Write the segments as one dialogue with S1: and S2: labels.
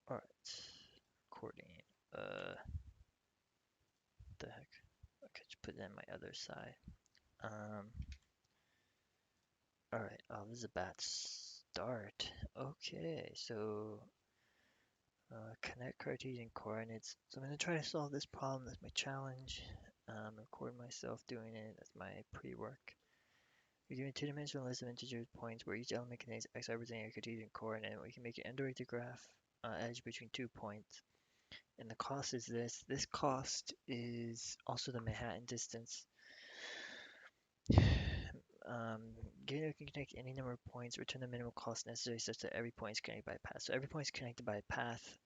S1: All right, recording. The heck? Okay, just put it in my other side. Um, all right. Oh, this is a bad start. Okay, so connect Cartesian coordinates. So I'm gonna try to solve this problem. That's my challenge. Record myself doing it. That's my pre-work. We're given two-dimensional list of integer points where each element contains x representing a Cartesian coordinate. We can make an indirected graph edge between 2 points. And the cost is this. This cost is also the Manhattan distance. Um, Given we can connect any number of points, return the minimum cost necessary such that every point is connected by a path. So every point is connected by a path.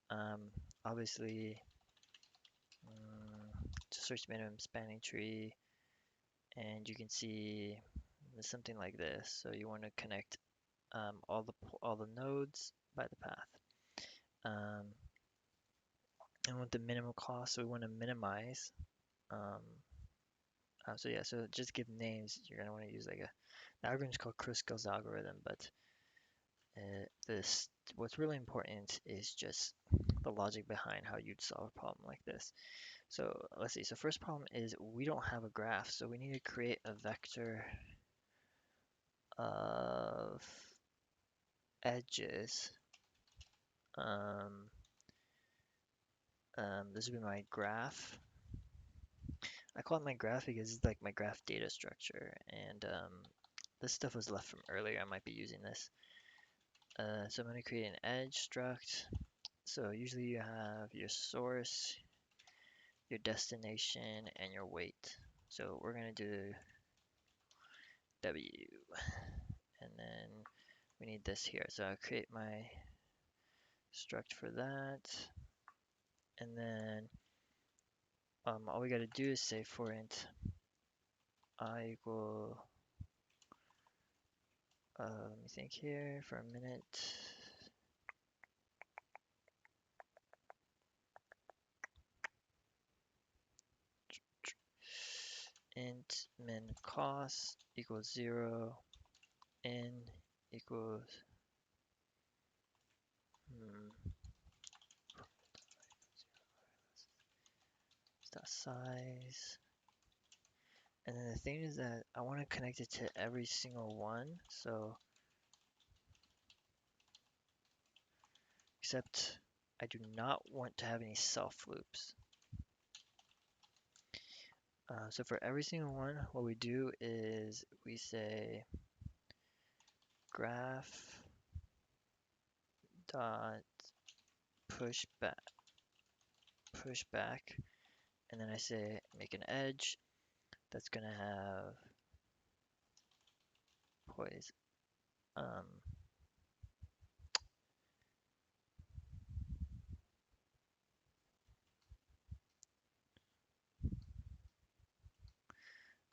S1: Obviously, to search minimum spanning tree, and you can see something like this. So you want to connect all the nodes by the path. Um, and with the minimum cost, so we want to minimize. Um, so yeah, so just give names. You're gonna want to use like the algorithm is called Kruskal's algorithm, but this what's really important is just the logic behind how you'd solve a problem like this. So let's see. So first problem is we don't have a graph, so we need to create a vector of edges. Um, this would be my graph. I call it my graph because it's like my graph data structure, and this stuff was left from earlier. I might be using this. So I'm going to create an edge struct. So usually you have your source, your destination, and your weight. So we're going to do W, and then we need this here. So I'll create my struct for that, and then all we got to do is say for int I equal, let me think here for a minute. Int min cost equals 0, n equals dot size. And then the thing is that I want to connect it to every single one. So except I do not want to have any self loops. So for every single one, what we do is we say graph dot push back, and then I say make an edge that's gonna have poise. Um,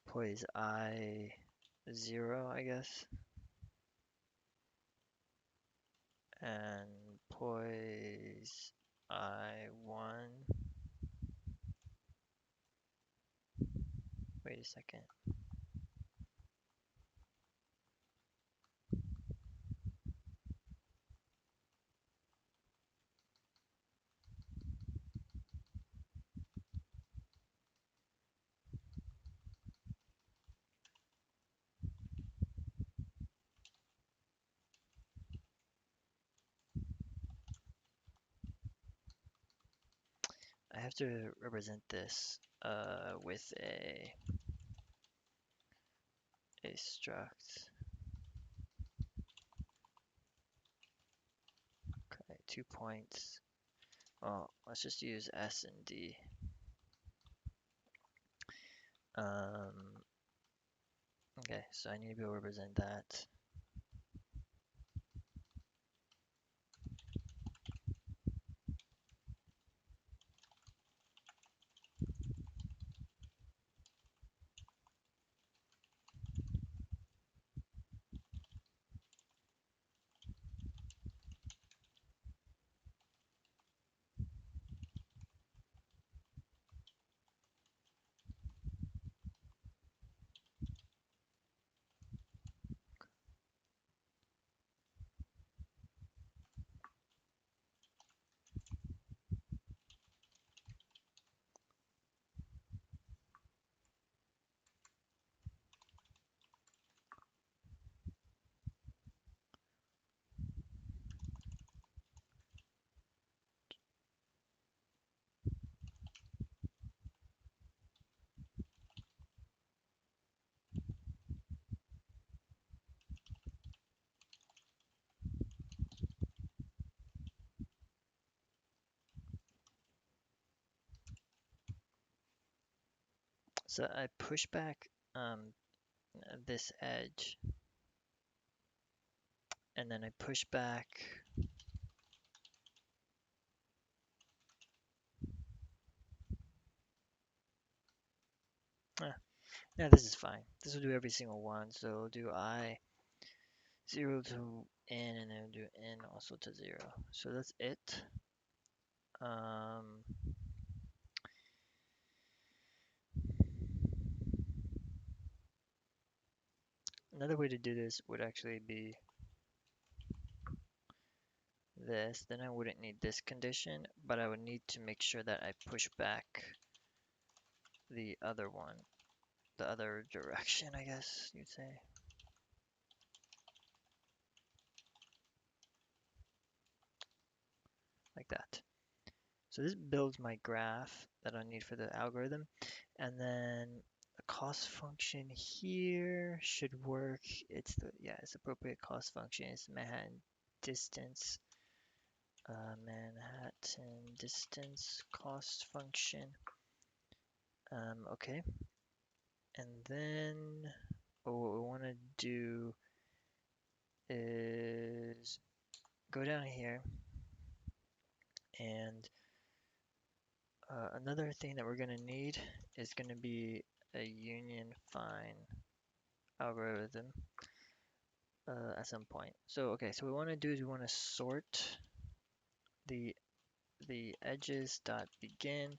S1: poise I 0, I guess, and poise I 1. Wait a second. I have to represent this with a struct. Okay, 2 points. Well, let's just use S and D. Okay, so I need to be able to represent that. So I push back this edge, and then I push back. Yeah, this is fine. This will do every single one. So we'll do I 0 to n, and then do n also to 0. So that's it. Um, Another way to do this would actually be this. Then I wouldn't need this condition, but I would need to make sure that I push back the other one, the other direction, I guess you'd say. Like that. So this builds my graph that I need for the algorithm. And then the cost function here should work. It's appropriate cost function. It's distance, Manhattan distance cost function. Okay. And then what we want to do is go down here, and another thing that we're going to need is going to be a union find algorithm at some point. So okay, so what we want to do is we want to sort the edges dot begin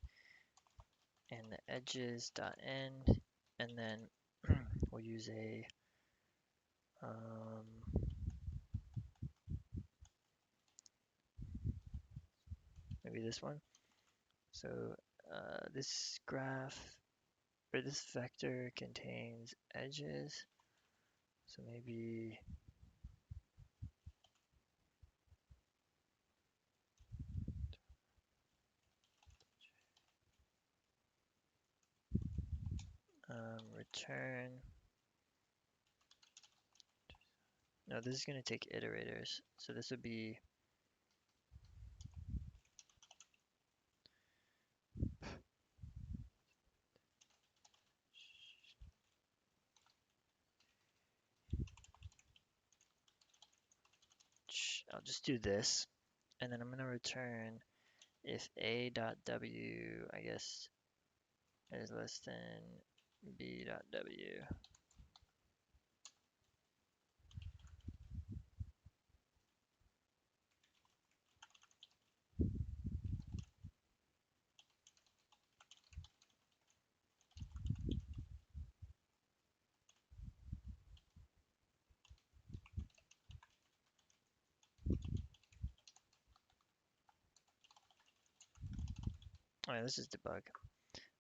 S1: and the edges dot end, and then we'll use a maybe this one. So this graph or this vector contains edges. So maybe return. No, this is going to take iterators. So this would be I'll just do this, and then I'm going to return if a dot w, I guess, is less than b dot w. All right, let's just debug.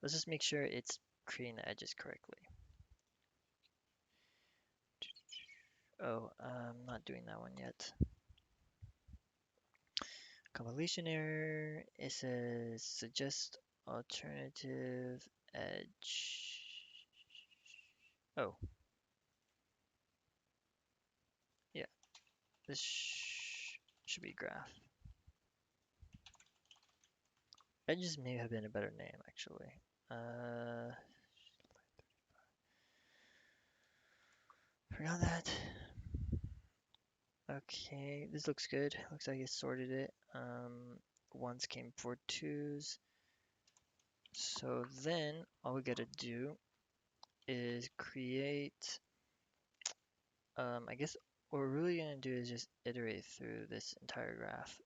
S1: Let's just make sure it's creating the edges correctly. Oh, I'm not doing that one yet. Compilation error. It says suggest alternative edge. Oh, yeah, this should be graph. Edges may have been a better name, actually. Forgot that. Okay, this looks good. Looks like it sorted it. Ones came for twos. So then all we gotta do is create, I guess what we're really gonna do is just iterate through this entire graph.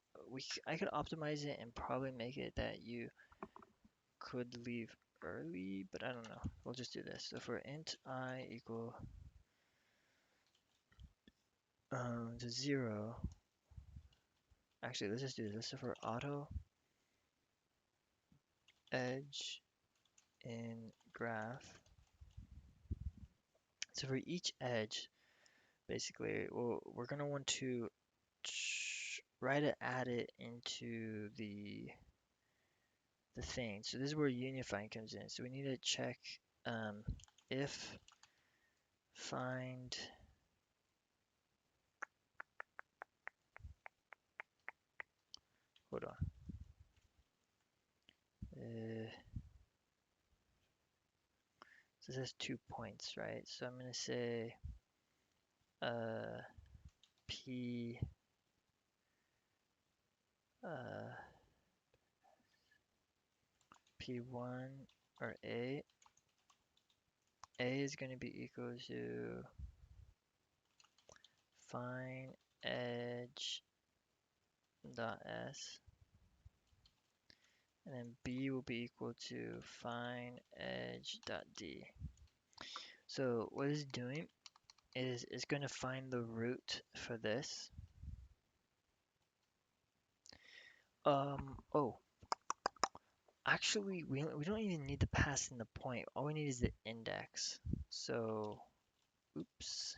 S1: I could optimize it and probably make it that you could leave early, but I don't know. We'll just do this. So for int I equal to 0, actually let's just do this. So for auto edge in graph, so for each edge, basically, we're gonna want to add it into the thing. So this is where unifying comes in. So we need to check if find hold on. this has 2 points, right? So I'm going to say uh, P uh, P1 or A. A is going to be equal to find edge dot S, and then B will be equal to find edge dot D. So what it's doing is it's going to find the root for this. Oh, actually, we don't even need to pass in the point. All we need is the index. So, oops,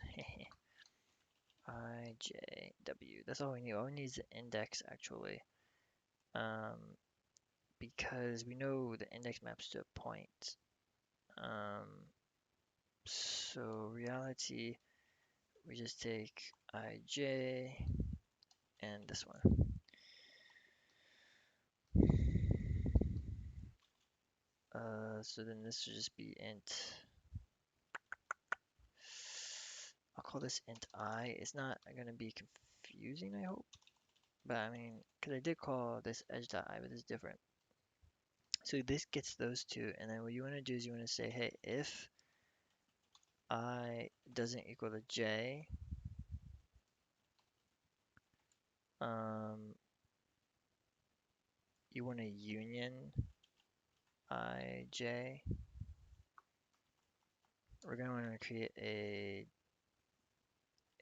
S1: I, J, W. That's all we need. All we need is the index, actually. Um, because we know the index maps to a point. Um, so reality, we just take ij and this one. So then this should just be int. I'll call this int I. It's not going to be confusing, I hope. But I mean, because I did call this edge.I, but it's different. So this gets those two, and then what you want to do is you want to say, hey, if I doesn't equal to j, um, you want to union ij. We're going to want to create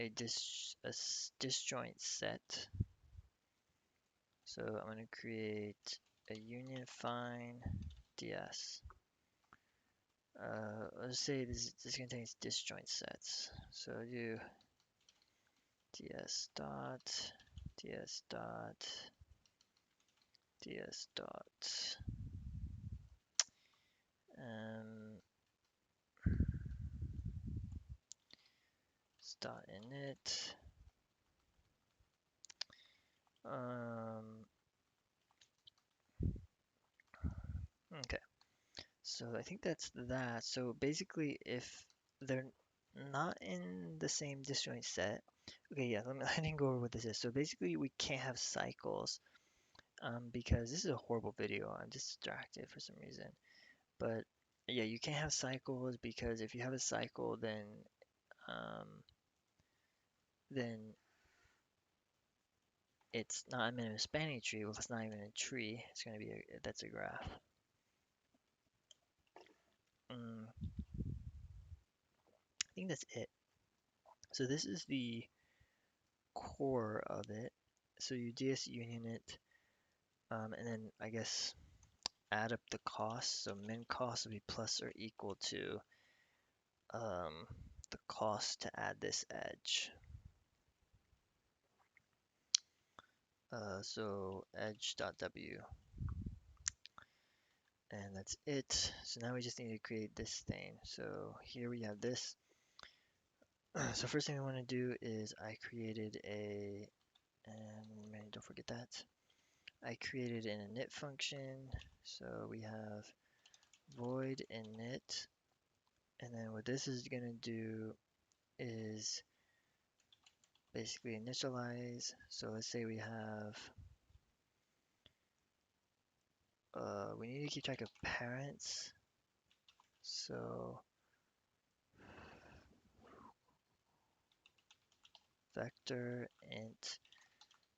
S1: a disjoint set. So I'm going to create a union find ds. Let's say this contains disjoint sets. So do ds dot ds dot ds dot um, dot init. Okay, so I think that's that. So basically, if they're not in the same disjoint set, okay, yeah, I didn't go over what this is. So basically, we can't have cycles because this is a horrible video. I'm distracted for some reason. But yeah, you can't have cycles because if you have a cycle, um, then it's not even a spanning tree. Well, it's not even a tree. It's gonna be that's a graph. I think that's it. So this is the core of it. So you DS union it, and then I guess add up the cost. So min cost will be plus or equal to um, the cost to add this edge. So edge.w, and that's it. So now we just need to create this thing. So here we have this. So first thing we want to do is I created and don't forget that. I created an init function. So we have void init, and then what this is going to do is basically initialize. So let's say we have, we need to keep track of parents. So vector int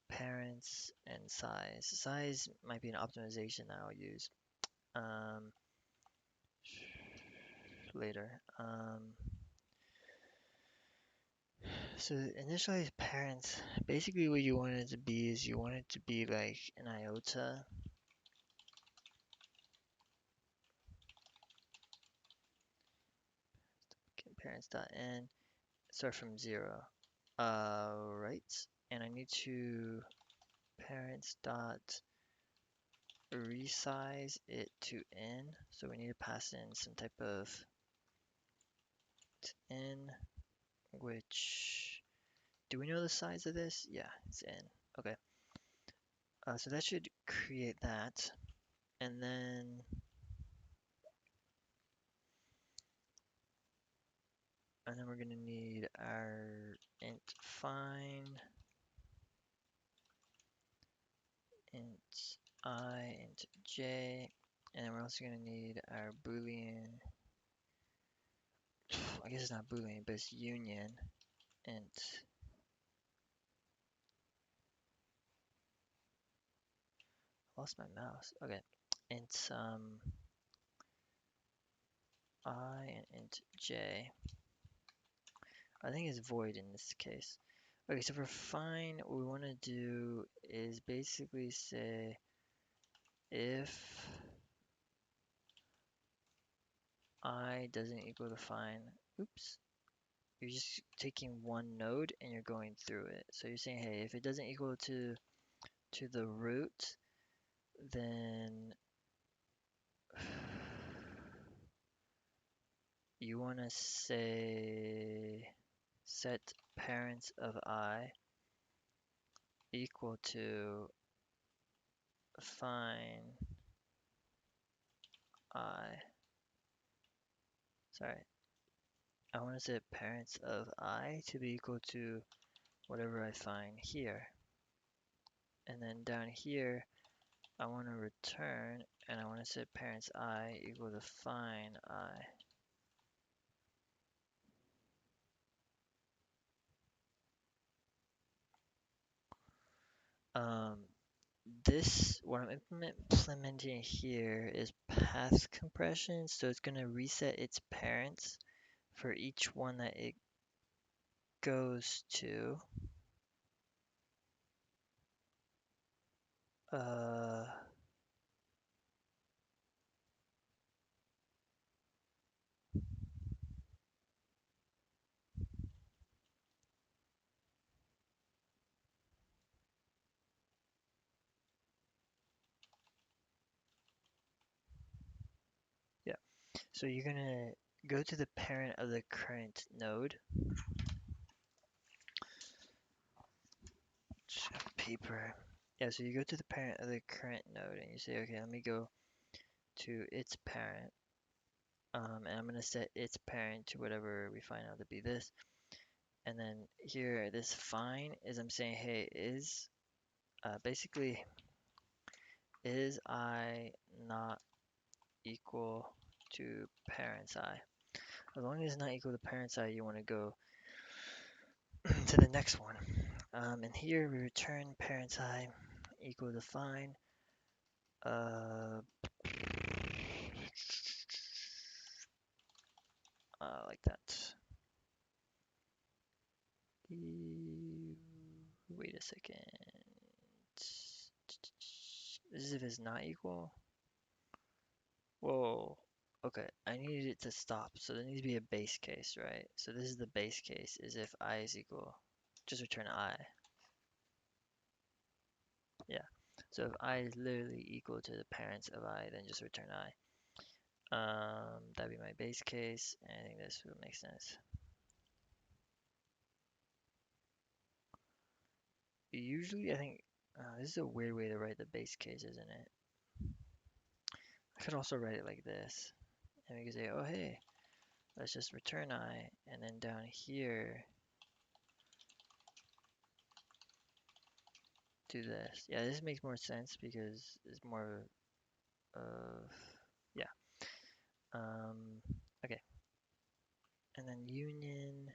S1: parents and size. Size might be an optimization that I'll use later. So initialize parents. Basically, what you want it to be is you want it to be like an iota. Okay, parents.n start from 0. Right, and I need to parents dot resize it to n. So we need to pass in some type of n, which do we know the size of this? Yeah, it's n. Okay. So that should create that, and then And then we're going to need our int find, int I, int j, and then we're also going to need our boolean, I guess it's not boolean, but it's union, int, lost my mouse, okay, int I and int j. I think it's void in this case. Okay, so for find, what we want to do is basically say if I doesn't equal to find, oops, you're just taking one node and you're going through it. So you're saying, hey, if it doesn't equal to the root, then you want to say set parents of I equal to find I. Sorry, I want to set parents of I to be equal to whatever I find here. And then down here, I want to return, and I want to set parents I equal to find I. This, what I'm implementing here is path compression, so it's going to reset its parents for each one that it goes to. Uh, yeah, so you're going to go to the parent of the current node. Just have paper. Yeah, so you go to the parent of the current node and you say, okay, let me go to its parent. And I'm going to set its parent to whatever we find out to be this. And then here, this find is I'm saying, hey, is basically, is I not equal to parents I? As long as it's not equal to parents I, you want to go to the next one. And here we return parents I equal to find. Like that. Wait a second. This is if it's not equal. Whoa. Okay, I needed it to stop, so there needs to be a base case, right? So this is the base case, is if I is equal, just return I. Yeah, so if I is literally equal to the parents of I, then just return I. That'd be my base case, and I think this would make sense. Usually, I think, this is a weird way to write the base case, isn't it? I could also write it like this, and we could say, oh hey, let's just return I, and then down here, do this. Yeah, this makes more sense because it's more of, yeah. Okay, and then union,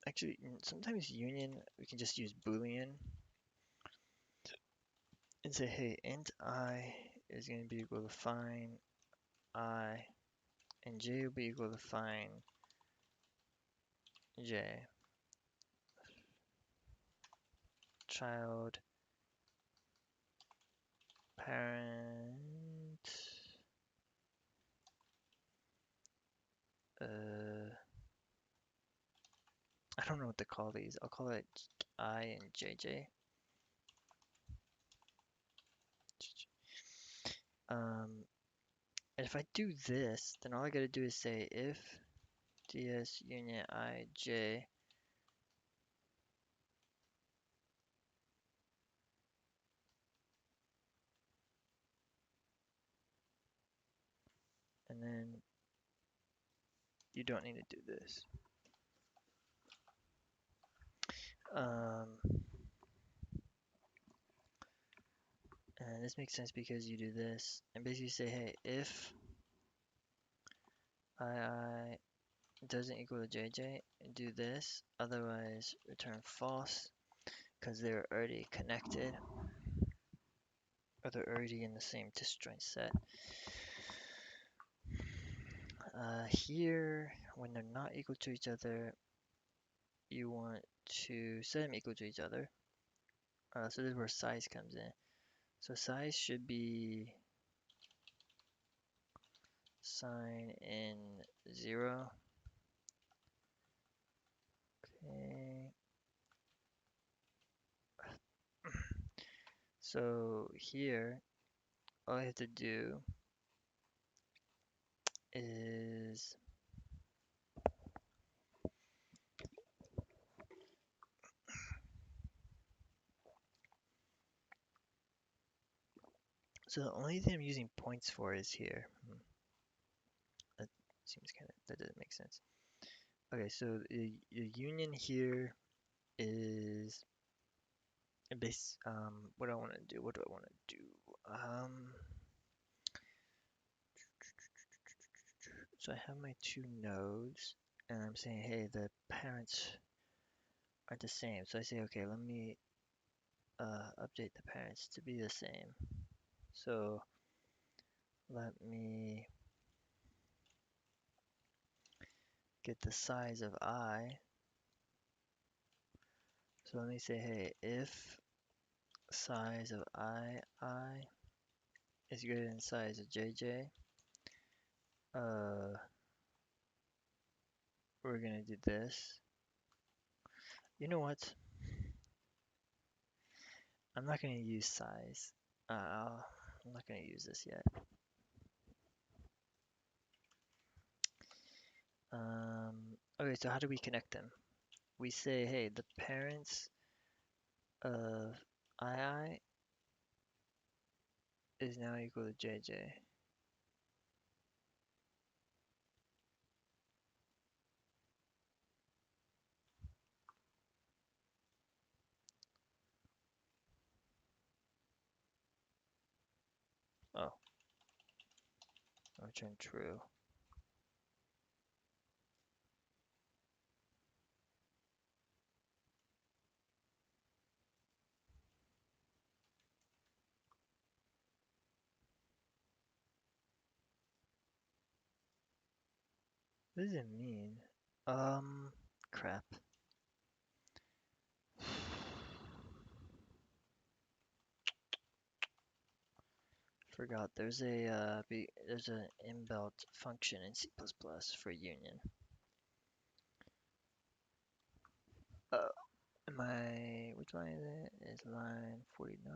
S1: actually, sometimes union, we can just use boolean and say, hey, int I is going to be equal to find I, and j will be equal to find j. Child parent I don't know what to call these. I'll call it I and JJ. And if I do this, then all I gotta do is say if ds union I j and then you don't need to do this. And this makes sense because you do this and basically say, hey, if I doesn't equal to JJ, do this, otherwise return false because they're already connected or they're already in the same disjoint set. Here, when they're not equal to each other, you want to set them equal to each other. So this is where size comes in. So size should be sign in 0. Okay. So here, all I have to do is so the only thing I'm using points for is here. That seems that doesn't make sense. Okay, so the union here is base. What do I want to do? What do I want to do? So I have my two nodes, and I'm saying, hey, the parents are the same. So I say, okay, let me update the parents to be the same. So let me get the size of I. So let me say, hey, if size of I is greater than size of JJ, we're gonna do this. You know what? I'm not gonna use size. I'm not gonna use this yet. Okay, so how do we connect them? We say, hey, the parents of II is now equal to JJ. Oh, I'll return true. What does it mean? Crap. Forgot. There's there's an inbuilt function in C++ for union. Which line is it? It's line 49.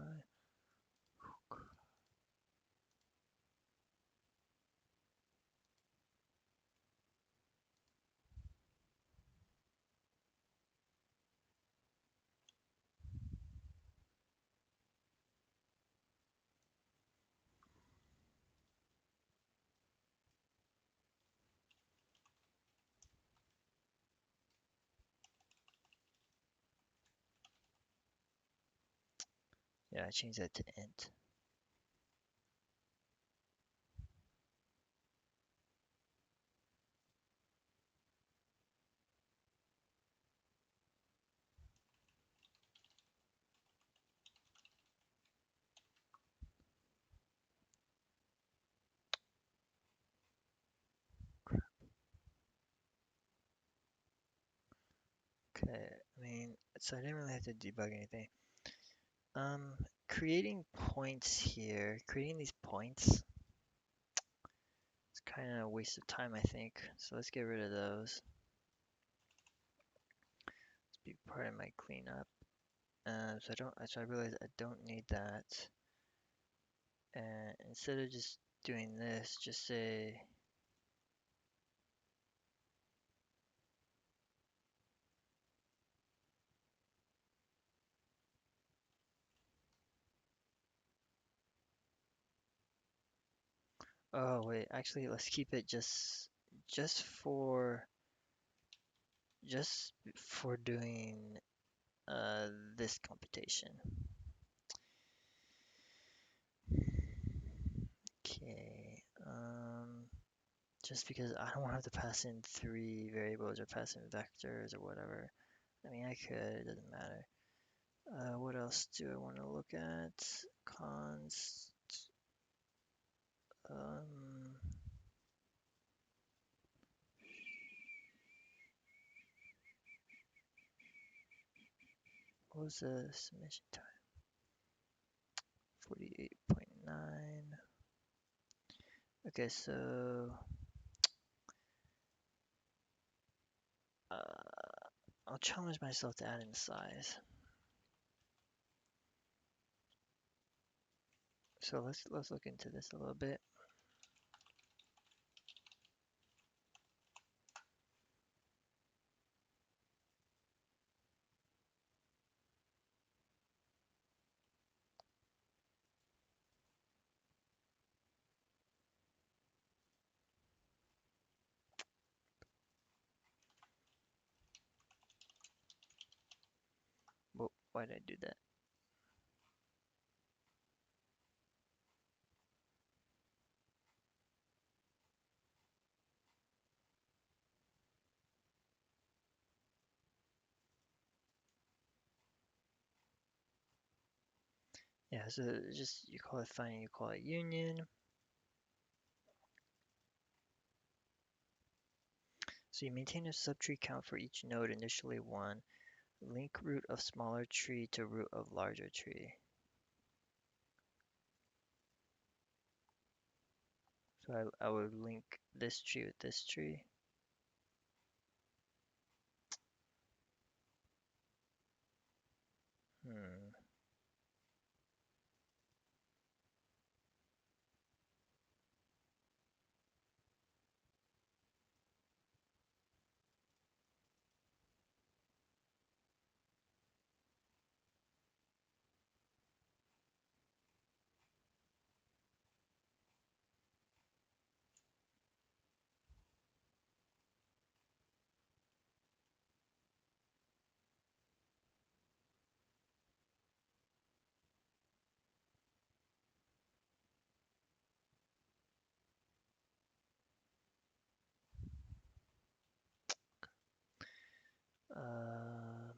S1: Yeah, I changed that to int. Okay, I mean, so I didn't really have to debug anything. Creating points here, creating these points, it's kind of a waste of time, I think. So let's get rid of those. Let's be part of my cleanup. So I realized I don't need that. And instead of just doing this, just say Oh wait, actually let's keep it just for just for doing this computation. Okay, just because I don't want to have to pass in three variables or pass in vectors or whatever. I mean, I could, it doesn't matter. What else do I want to look at? Const, um, what was the submission time? 48.9. Okay, so I'll challenge myself to add in size. So let's look into this a little bit. Well, why did I do that? Yeah, so just you call it finding, you call it union. So you maintain a subtree count for each node, initially 1. Link root of smaller tree to root of larger tree. So I would link this tree with this tree. Hmm. Uh,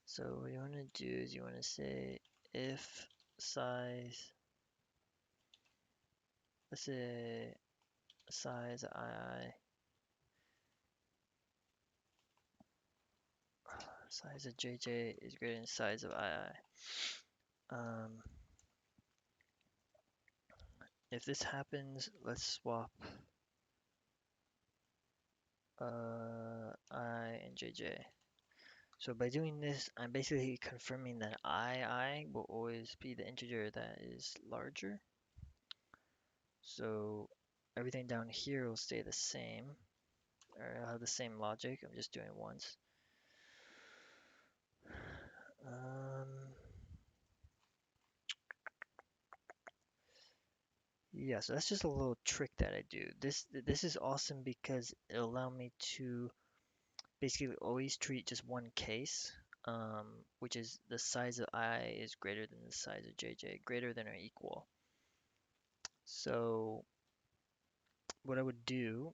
S1: so what you want to do is you want to say if size, let's say size I, size of JJ is greater than size of II. If this happens, let's swap I and JJ. So by doing this, I'm basically confirming that I will always be the integer that is larger. So everything down here will stay the same, or I'll have the same logic. I'm just doing once. Yeah, so that's just a little trick that I do. This is awesome because it'll allow me to basically always treat just one case, which is the size of I is greater than the size of JJ, greater than or equal. So what I would do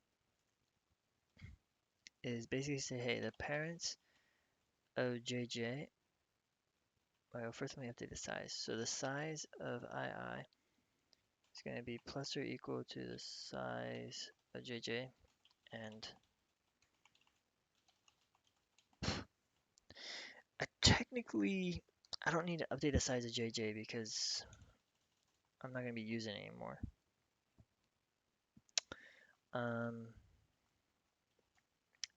S1: is basically say, hey, the parents of JJ, well, first let me update the size. So the size of II is going to be plus or equal to the size of JJ, and technically, I don't need to update the size of JJ because I'm not going to be using it anymore. Um,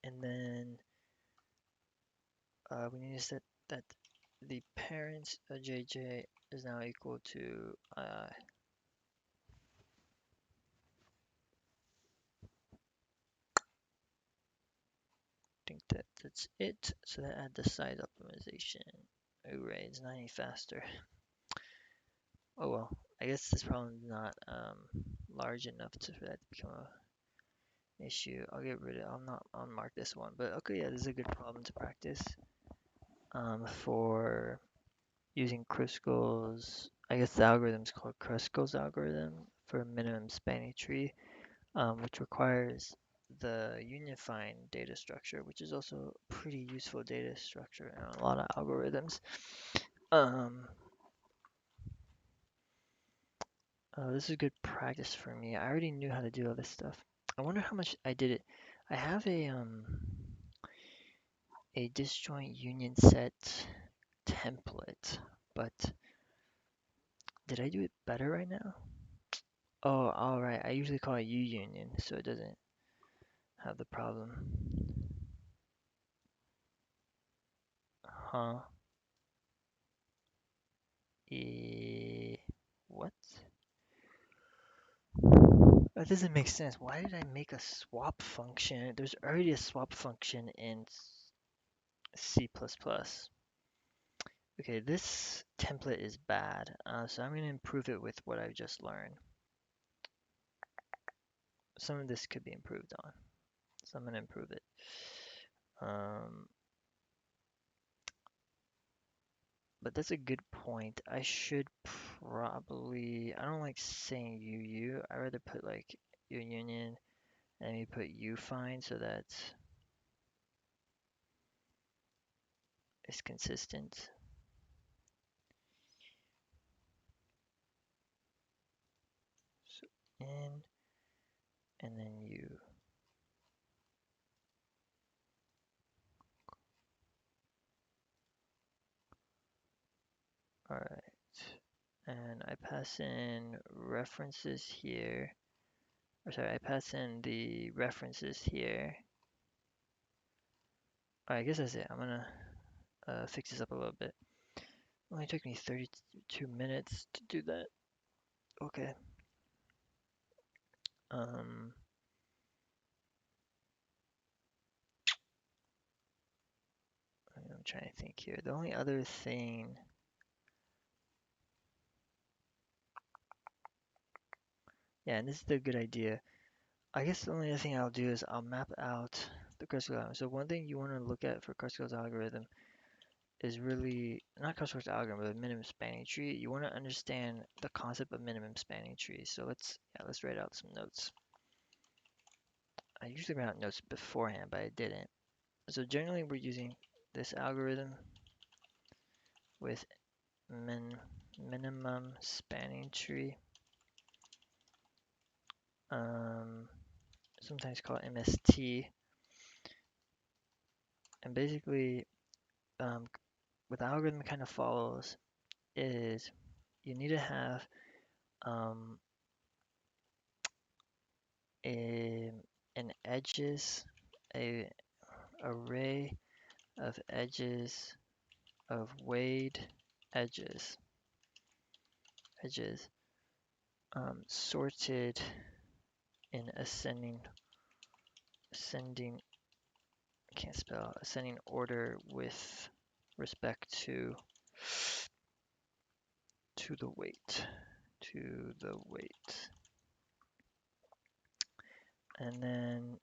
S1: and then we need to set that the parents of JJ is now equal to I think that's it. So that add the size optimization. Hooray, it's not any faster. Oh well. I guess this problem is not large enough for that to become a issue. I'll get rid of. I'll not unmark this one. But okay, yeah, this is a good problem to practice for using Kruskal's. I guess the algorithm is called Kruskal's algorithm for minimum spanning tree, which requires the unifying data structure, which is also a pretty useful data structure in a lot of algorithms. This is good practice for me. I already knew how to do all this stuff. I wonder how much I did it. I have a disjoint union set template, but did I do it better right now? Oh, all right. I usually call it U union, so it doesn't have the problem. Huh? What? That doesn't make sense. Why did I make a swap function? There's already a swap function in C++. Okay, this template is bad, so I'm going to improve it with what I've just learned. Some of this could be improved on, so I'm going to improve it. But that's a good point. I should probably, I don't like saying UU. I rather put like U union and we put U find so that it's consistent. So in and then U. All right. And I pass in references here. Or sorry, I pass in the references here. All right, I guess that's it. I'm gonna fix this up a little bit. It only took me 32 minutes to do that. Okay. I'm trying to think here. The only other thing, yeah, and this is the good idea. I guess the only other thing I'll do is I'll map out the Kruskal algorithm. So one thing you want to look at for Kruskal's algorithm is really not Kruskal's algorithm, but minimum spanning tree. You want to understand the concept of minimum spanning tree. So let's write out some notes. I usually write out notes beforehand, but I didn't. So generally we're using this algorithm with minimum spanning tree. Sometimes called MST. And basically, what the algorithm kind of follows is you need to have um, an edges, a array of edges of weighed edges sorted in ascending I can't spell ascending order with respect to the weight and then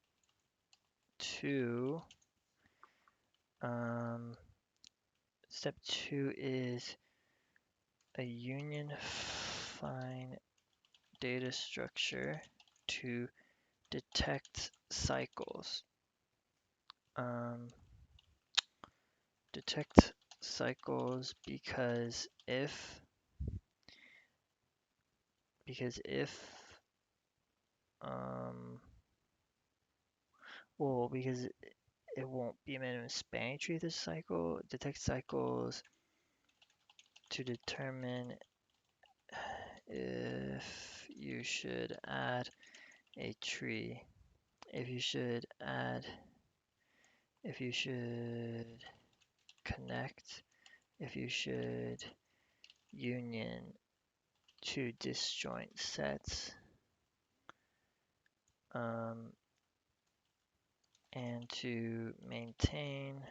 S1: step 2 is a union find data structure to detect cycles. Detect cycles because if because it won't be a minimum spanning tree this cycle. Detect cycles to determine if you should add a tree, if you should connect, if you should union two disjoint sets, and to maintain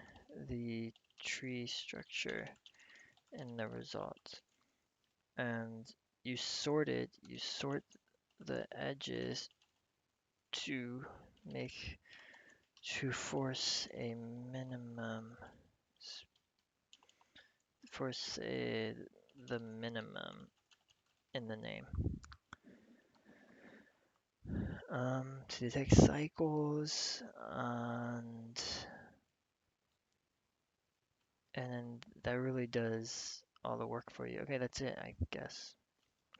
S1: the tree structure in the result. And you sort the edges to make to force a minimum force the minimum in the name. To detect cycles and then that really does all the work for you. Okay, that's it, I guess.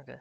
S1: Okay.